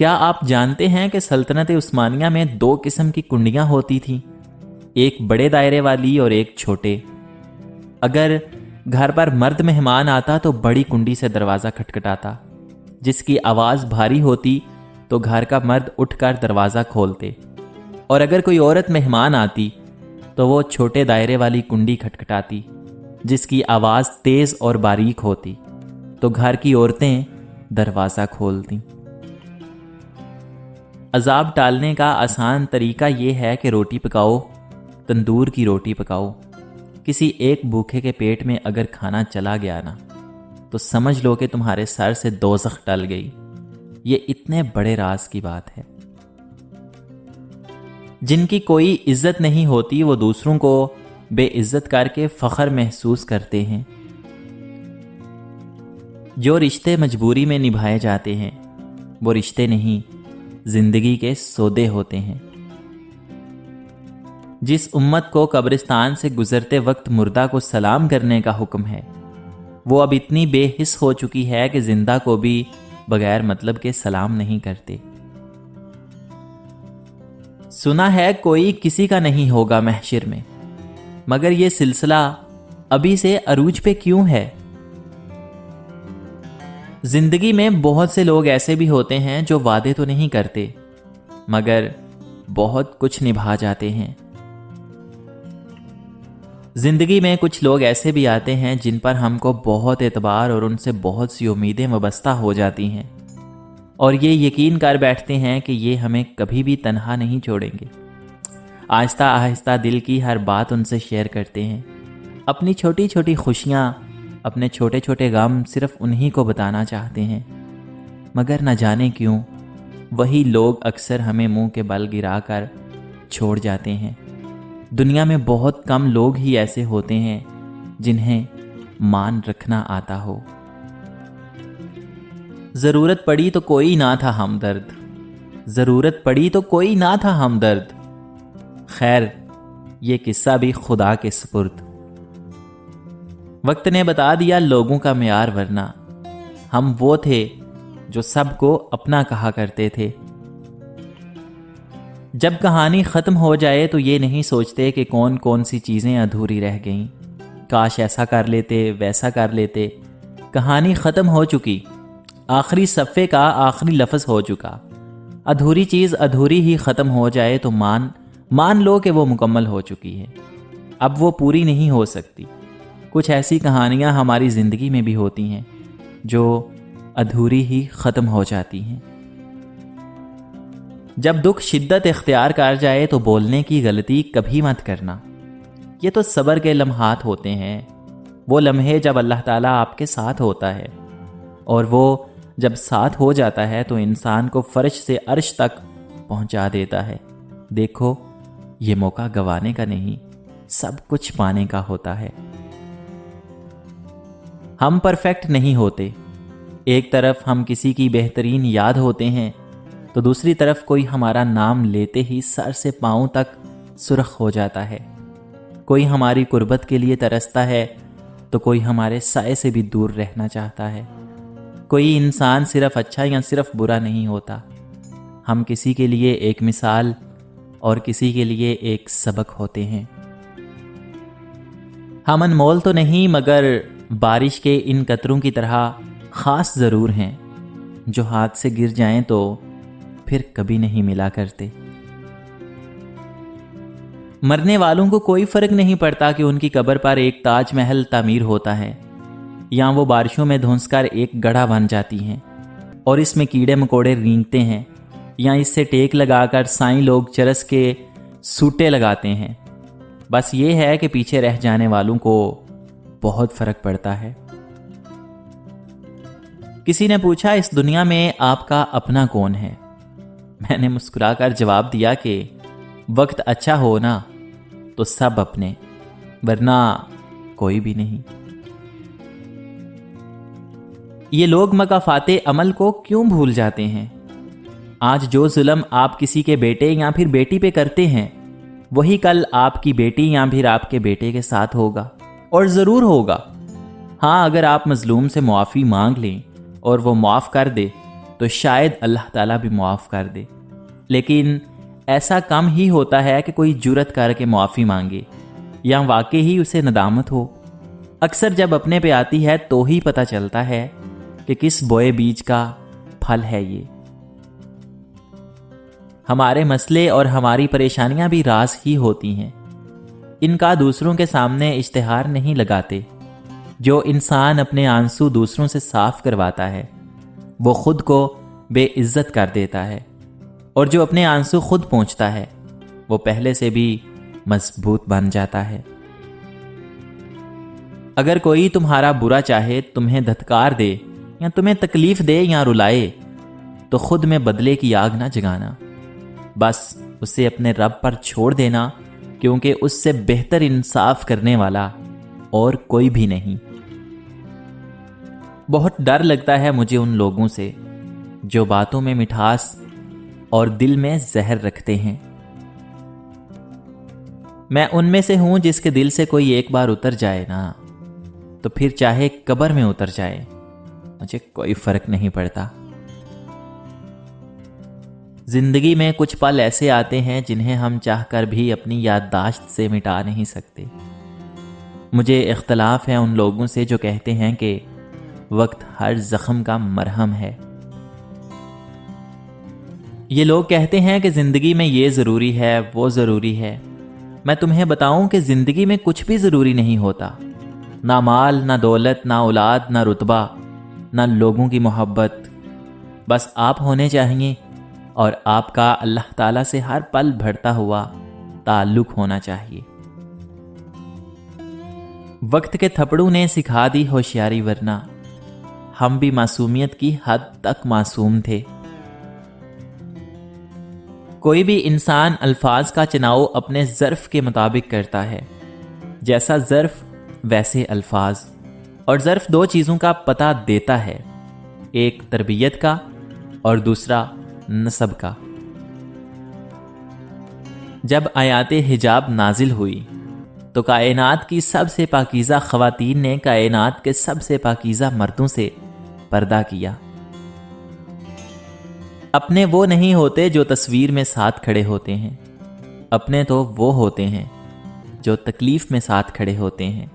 کیا آپ جانتے ہیں کہ سلطنت عثمانیہ میں 2 قسم کی کنڈیاں ہوتی تھیں، ایک بڑے دائرے والی اور ایک چھوٹے؟ اگر گھر پر مرد مہمان آتا تو بڑی کنڈی سے دروازہ کھٹکھٹاتا، جس کی آواز بھاری ہوتی تو گھر کا مرد اٹھ کر دروازہ کھولتے، اور اگر کوئی عورت مہمان آتی تو وہ چھوٹے دائرے والی کنڈی کھٹکھٹاتی، جس کی آواز تیز اور باریک ہوتی، تو گھر کی عورتیں دروازہ کھولتیں۔ عذاب ٹالنے کا آسان طریقہ یہ ہے کہ روٹی پکاؤ، تندور کی روٹی پکاؤ۔ کسی ایک بھوکے کے پیٹ میں اگر کھانا چلا گیا نا، تو سمجھ لو کہ تمہارے سر سے دوزخ ٹل گئی۔ یہ اتنے بڑے راز کی بات ہے۔ جن کی کوئی عزت نہیں ہوتی وہ دوسروں کو بے عزت کر کے فخر محسوس کرتے ہیں۔ جو رشتے مجبوری میں نبھائے جاتے ہیں وہ رشتے نہیں، زندگی کے سودے ہوتے ہیں۔ جس امت کو قبرستان سے گزرتے وقت مردہ کو سلام کرنے کا حکم ہے، وہ اب اتنی بے حس ہو چکی ہے کہ زندہ کو بھی بغیر مطلب کے سلام نہیں کرتے۔ سنا ہے کوئی کسی کا نہیں ہوگا محشر میں، مگر یہ سلسلہ ابھی سے عروج پہ کیوں ہے؟ زندگی میں بہت سے لوگ ایسے بھی ہوتے ہیں جو وعدے تو نہیں کرتے مگر بہت کچھ نبھا جاتے ہیں۔ زندگی میں کچھ لوگ ایسے بھی آتے ہیں جن پر ہم کو بہت اعتبار اور ان سے بہت سی امیدیں وابستہ ہو جاتی ہیں، اور یہ یقین کر بیٹھتے ہیں کہ یہ ہمیں کبھی بھی تنہا نہیں چھوڑیں گے۔ آہستہ آہستہ دل کی ہر بات ان سے شیئر کرتے ہیں، اپنی چھوٹی چھوٹی خوشیاں، اپنے چھوٹے چھوٹے غم صرف انہی کو بتانا چاہتے ہیں، مگر نہ جانے کیوں وہی لوگ اکثر ہمیں منہ کے بل گرا کر چھوڑ جاتے ہیں۔ دنیا میں بہت کم لوگ ہی ایسے ہوتے ہیں جنہیں مان رکھنا آتا ہو۔ ضرورت پڑی تو کوئی نہ تھا ہمدرد، ضرورت پڑی تو کوئی نہ تھا ہمدرد، خیر یہ قصہ بھی خدا کے سپرد۔ وقت نے بتا دیا لوگوں کا معیار، ورنہ ہم وہ تھے جو سب کو اپنا کہا کرتے تھے۔ جب کہانی ختم ہو جائے تو یہ نہیں سوچتے کہ کون کون سی چیزیں ادھوری رہ گئیں، کاش ایسا کر لیتے ویسا کر لیتے۔ کہانی ختم ہو چکی، آخری صفحے کا آخری لفظ ہو چکا۔ ادھوری چیز ادھوری ہی ختم ہو جائے تو مان لو کہ وہ مکمل ہو چکی ہے، اب وہ پوری نہیں ہو سکتی۔ کچھ ایسی کہانیاں ہماری زندگی میں بھی ہوتی ہیں جو ادھوری ہی ختم ہو جاتی ہیں۔ جب دکھ شدت اختیار کر جائے تو بولنے کی غلطی کبھی مت کرنا۔ یہ تو صبر کے لمحات ہوتے ہیں، وہ لمحے جب اللہ تعالیٰ آپ کے ساتھ ہوتا ہے، اور وہ جب ساتھ ہو جاتا ہے تو انسان کو فرش سے عرش تک پہنچا دیتا ہے۔ دیکھو یہ موقع گنوانے کا نہیں، سب کچھ پانے کا ہوتا ہے۔ ہم پرفیکٹ نہیں ہوتے، ایک طرف ہم کسی کی بہترین یاد ہوتے ہیں تو دوسری طرف کوئی ہمارا نام لیتے ہی سر سے پاؤں تک سرخ ہو جاتا ہے۔ کوئی ہماری قربت کے لیے ترستا ہے تو کوئی ہمارے سائے سے بھی دور رہنا چاہتا ہے۔ کوئی انسان صرف اچھا یا صرف برا نہیں ہوتا، ہم کسی کے لیے ایک مثال اور کسی کے لیے ایک سبق ہوتے ہیں۔ ہم انمول تو نہیں مگر بارش کے ان قطروں کی طرح خاص ضرور ہیں، جو ہاتھ سے گر جائیں تو پھر کبھی نہیں ملا کرتے۔ مرنے والوں کو کوئی فرق نہیں پڑتا کہ ان کی قبر پر ایک تاج محل تعمیر ہوتا ہے یا وہ بارشوں میں دھنس کر ایک گڑھا بن جاتی ہیں اور اس میں کیڑے مکوڑے رینگتے ہیں، یا اس سے ٹیک لگا کر سائیں لوگ چرس کے سوٹے لگاتے ہیں۔ بس یہ ہے کہ پیچھے رہ جانے والوں کو بہت فرق پڑتا ہے۔ کسی نے پوچھا اس دنیا میں آپ کا اپنا کون ہے؟ میں نے مسکرا کر جواب دیا کہ وقت اچھا ہو نا تو سب اپنے، ورنہ کوئی بھی نہیں۔ یہ لوگ مکافات عمل کو کیوں بھول جاتے ہیں؟ آج جو ظلم آپ کسی کے بیٹے یا پھر بیٹی پہ کرتے ہیں وہی کل آپ کی بیٹی یا پھر آپ کے بیٹے کے ساتھ ہوگا، اور ضرور ہوگا۔ ہاں، اگر آپ مظلوم سے معافی مانگ لیں اور وہ معاف کر دے تو شاید اللہ تعالیٰ بھی معاف کر دے، لیکن ایسا کم ہی ہوتا ہے کہ کوئی جرت کر کے معافی مانگے یا واقعی ہی اسے ندامت ہو۔ اکثر جب اپنے پہ آتی ہے تو ہی پتہ چلتا ہے کہ کس بوئے بیج کا پھل ہے یہ۔ ہمارے مسئلے اور ہماری پریشانیاں بھی راز ہی ہوتی ہیں، ان کا دوسروں کے سامنے اشتہار نہیں لگاتے۔ جو انسان اپنے آنسو دوسروں سے صاف کرواتا ہے وہ خود کو بے عزت کر دیتا ہے، اور جو اپنے آنسو خود پونچھتا ہے وہ پہلے سے بھی مضبوط بن جاتا ہے۔ اگر کوئی تمہارا برا چاہے، تمہیں دھتکار دے یا تمہیں تکلیف دے یا رلائے، تو خود میں بدلے کی آگ نہ جگانا، بس اسے اپنے رب پر چھوڑ دینا، کیونکہ اس سے بہتر انصاف کرنے والا اور کوئی بھی نہیں۔ بہت ڈر لگتا ہے مجھے ان لوگوں سے جو باتوں میں مٹھاس اور دل میں زہر رکھتے ہیں۔ میں ان میں سے ہوں جس کے دل سے کوئی ایک بار اتر جائے نا، تو پھر چاہے قبر میں اتر جائے مجھے کوئی فرق نہیں پڑتا۔ زندگی میں کچھ پل ایسے آتے ہیں جنہیں ہم چاہ کر بھی اپنی یادداشت سے مٹا نہیں سکتے۔ مجھے اختلاف ہے ان لوگوں سے جو کہتے ہیں کہ وقت ہر زخم کا مرہم ہے۔ یہ لوگ کہتے ہیں کہ زندگی میں یہ ضروری ہے، وہ ضروری ہے۔ میں تمہیں بتاؤں کہ زندگی میں کچھ بھی ضروری نہیں ہوتا، نہ مال، نہ دولت، نہ اولاد، نہ رتبہ، نہ لوگوں کی محبت۔ بس آپ ہونے چاہیے، اور آپ کا اللہ تعالیٰ سے ہر پل بڑھتا ہوا تعلق ہونا چاہیے۔ وقت کے تھپڑوں نے سکھا دی ہوشیاری، ورنہ ہم بھی معصومیت کی حد تک معصوم تھے۔ کوئی بھی انسان الفاظ کا چناؤ اپنے ظرف کے مطابق کرتا ہے، جیسا ظرف ویسے الفاظ، اور ظرف دو چیزوں کا پتہ دیتا ہے، ایک تربیت کا اور دوسرا نسب کا۔ جب آیات حجاب نازل ہوئی تو کائنات کی سب سے پاکیزہ خواتین نے کائنات کے سب سے پاکیزہ مردوں سے پردہ کیا۔ اپنے وہ نہیں ہوتے جو تصویر میں ساتھ کھڑے ہوتے ہیں، اپنے تو وہ ہوتے ہیں جو تکلیف میں ساتھ کھڑے ہوتے ہیں۔